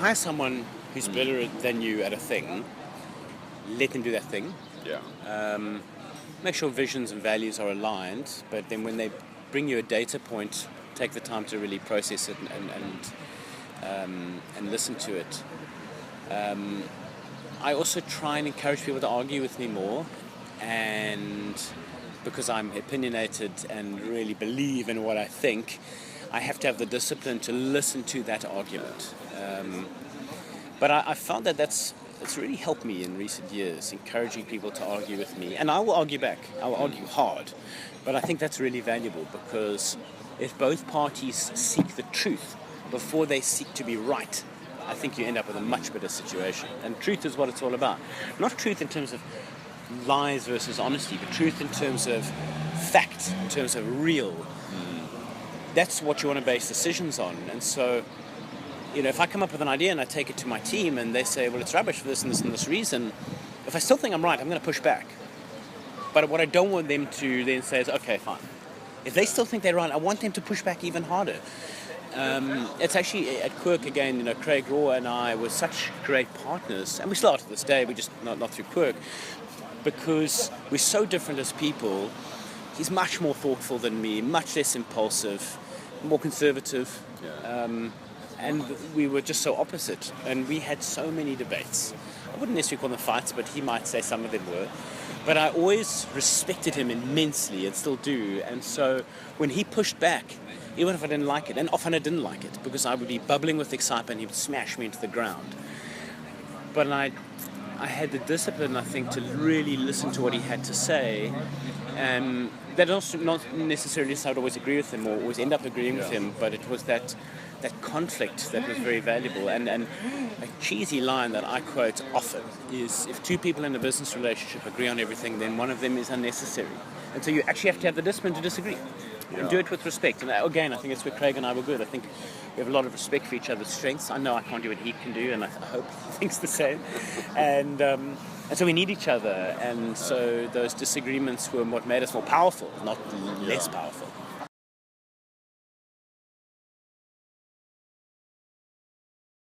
hire someone who's better than you at a thing, let them do that thing. Yeah. Make sure visions and values are aligned, but then when they bring you a data point, take the time to really process it and listen to it. I also try and encourage people to argue with me more, and because I'm opinionated and really believe in what I think, I have to have the discipline to listen to that argument. But I found that it's really helped me in recent years, encouraging people to argue with me. And I will argue back. I will argue hard. But I think that's really valuable, because if both parties seek the truth before they seek to be right, I think you end up with a much better situation. And truth is what it's all about. Not truth in terms of lies versus honesty, but truth in terms of fact, in terms of real. That's what you want to base decisions on. And so, if I come up with an idea and I take it to my team and they say, well, it's rubbish for this and this and this reason, if I still think I'm right, I'm going to push back. But what I don't want them to then say is, okay, fine. If they still think they're right, I want them to push back even harder. It's actually at Quirk again, Craig Raw and I were such great partners, and we still are to this day, we just not through Quirk, because we're so different as people. He's much more thoughtful than me, much less impulsive, more conservative. Yeah. And we were just so opposite, and we had so many debates. I wouldn't necessarily call them fights, but he might say some of them were. But I always respected him immensely, and still do. And so when he pushed back, even if I didn't like it, and often I didn't like it, because I would be bubbling with excitement, he would smash me into the ground. But I had the discipline, I think, to really listen to what he had to say. That also not necessarily I would always agree with him or always end up agreeing with him, but it was that conflict that was very valuable. And a cheesy line that I quote often is, if two people in a business relationship agree on everything, then one of them is unnecessary. And so you actually have to have the discipline to disagree. And do it with respect. And again, I think it's where Craig and I were good. I think we have a lot of respect for each other's strengths. I know I can't do what he can do, and I hope he thinks the same. And so we need each other. And so those disagreements were what made us more powerful, not less powerful.